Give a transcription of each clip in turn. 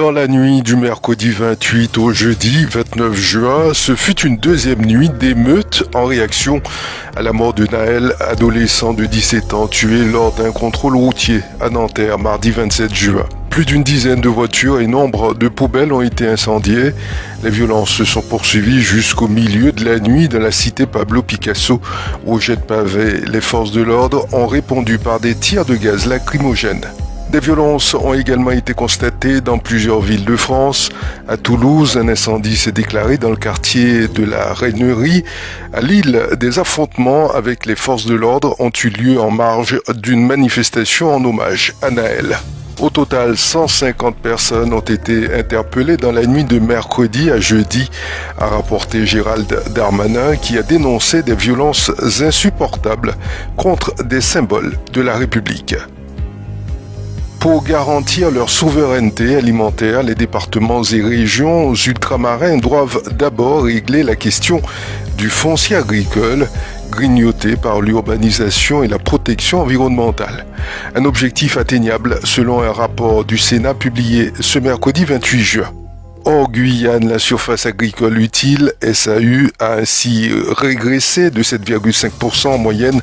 Dans la nuit du mercredi 28 au jeudi 29 juin, ce fut une deuxième nuit d'émeute en réaction à la mort de Naël, adolescent de 17 ans tué lors d'un contrôle routier à Nanterre mardi 27 juin. Plus d'une dizaine de voitures et nombre de poubelles ont été incendiées. Les violences se sont poursuivies jusqu'au milieu de la nuit dans la cité Pablo Picasso. Au jet de pavés, les forces de l'ordre ont répondu par des tirs de gaz lacrymogène. Des violences ont également été constatées dans plusieurs villes de France. À Toulouse, un incendie s'est déclaré dans le quartier de la Rainerie. À Lille, des affrontements avec les forces de l'ordre ont eu lieu en marge d'une manifestation en hommage à Naël. Au total, 150 personnes ont été interpellées dans la nuit de mercredi à jeudi, a rapporté Gérald Darmanin, qui a dénoncé des violences insupportables contre des symboles de la République. Pour garantir leur souveraineté alimentaire, les départements et régions ultramarins doivent d'abord régler la question du foncier agricole, grignoté par l'urbanisation et la protection environnementale. Un objectif atteignable selon un rapport du Sénat publié ce mercredi 28 juin. Hors Guyane, la surface agricole utile, SAU, a ainsi régressé de 7,5% en moyenne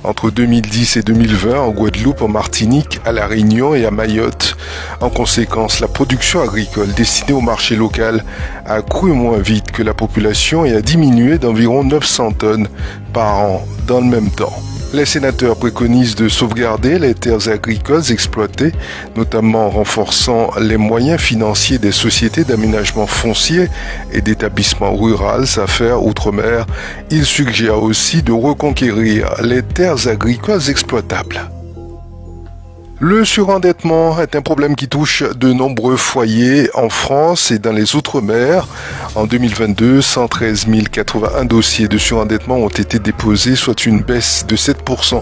entre 2010 et 2020 en Guadeloupe, en Martinique, à La Réunion et à Mayotte. En conséquence, la production agricole destinée au marché local a accru moins vite que la population et a diminué d'environ 900 tonnes par an dans le même temps. Les sénateurs préconisent de sauvegarder les terres agricoles exploitées, notamment en renforçant les moyens financiers des sociétés d'aménagement foncier et d'établissements ruraux à faire outre-mer. Ils suggèrent aussi de reconquérir les terres agricoles exploitables. Le surendettement est un problème qui touche de nombreux foyers en France et dans les Outre-mer. En 2022, 113 081 dossiers de surendettement ont été déposés, soit une baisse de 7%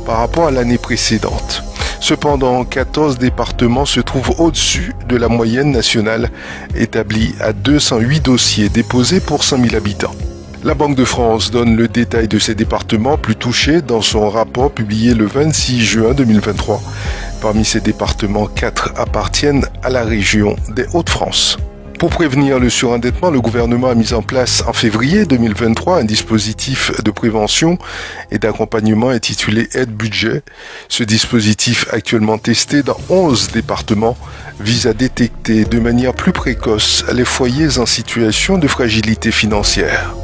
par rapport à l'année précédente. Cependant, 14 départements se trouvent au-dessus de la moyenne nationale, établie à 208 dossiers déposés pour 100 000 habitants. La Banque de France donne le détail de ces départements plus touchés dans son rapport publié le 26 juin 2023. Parmi ces départements, 4 appartiennent à la région des Hauts-de-France. Pour prévenir le surendettement, le gouvernement a mis en place en février 2023 un dispositif de prévention et d'accompagnement intitulé Aide Budget. Ce dispositif, actuellement testé dans 11 départements, vise à détecter de manière plus précoce les foyers en situation de fragilité financière.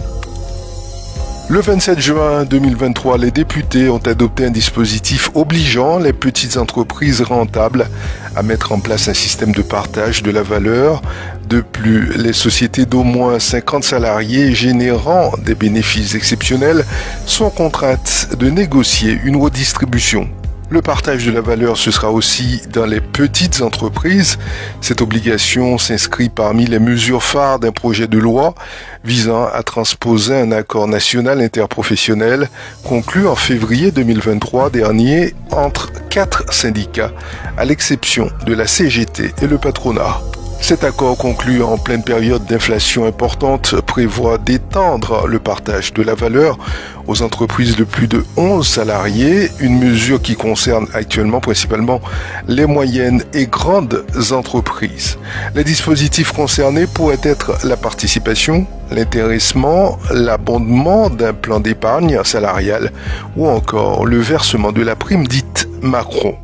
Le 27 juin 2023, les députés ont adopté un dispositif obligeant les petites entreprises rentables à mettre en place un système de partage de la valeur. De plus, les sociétés d'au moins 50 salariés générant des bénéfices exceptionnels sont contraintes de négocier une redistribution. Le partage de la valeur, ce sera aussi dans les petites entreprises. Cette obligation s'inscrit parmi les mesures phares d'un projet de loi visant à transposer un accord national interprofessionnel conclu en février 2023 dernier entre 4 syndicats, à l'exception de la CGT et le patronat. Cet accord conclu en pleine période d'inflation importante prévoit d'étendre le partage de la valeur aux entreprises de plus de 11 salariés, une mesure qui concerne actuellement principalement les moyennes et grandes entreprises. Les dispositifs concernés pourraient être la participation, l'intéressement, l'abondement d'un plan d'épargne salariale ou encore le versement de la prime dite Macron.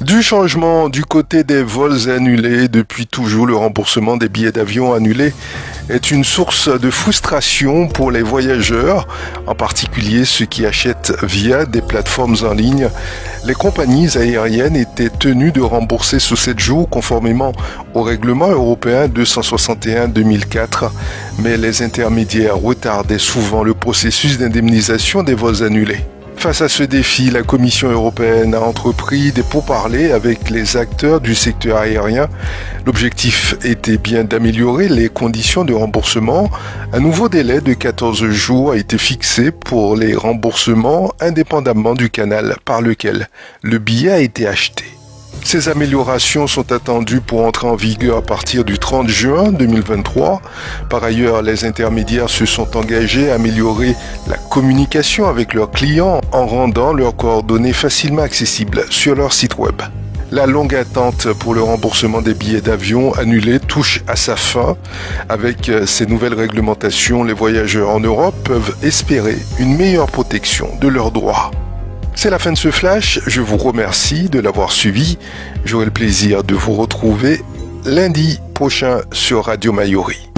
Du changement du côté des vols annulés, depuis toujours le remboursement des billets d'avion annulés est une source de frustration pour les voyageurs, en particulier ceux qui achètent via des plateformes en ligne. Les compagnies aériennes étaient tenues de rembourser sous 7 jours conformément au règlement européen 261/2004, mais les intermédiaires retardaient souvent le processus d'indemnisation des vols annulés. Face à ce défi, la Commission européenne a entrepris des pourparlers avec les acteurs du secteur aérien. L'objectif était bien d'améliorer les conditions de remboursement. Un nouveau délai de 14 jours a été fixé pour les remboursements indépendamment du canal par lequel le billet a été acheté. Ces améliorations sont attendues pour entrer en vigueur à partir du 30 juin 2023. Par ailleurs, les intermédiaires se sont engagés à améliorer la communication avec leurs clients en rendant leurs coordonnées facilement accessibles sur leur site web. La longue attente pour le remboursement des billets d'avion annulés touche à sa fin. Avec ces nouvelles réglementations, les voyageurs en Europe peuvent espérer une meilleure protection de leurs droits. C'est la fin de ce flash, je vous remercie de l'avoir suivi. J'aurai le plaisir de vous retrouver lundi prochain sur Radio Mayori.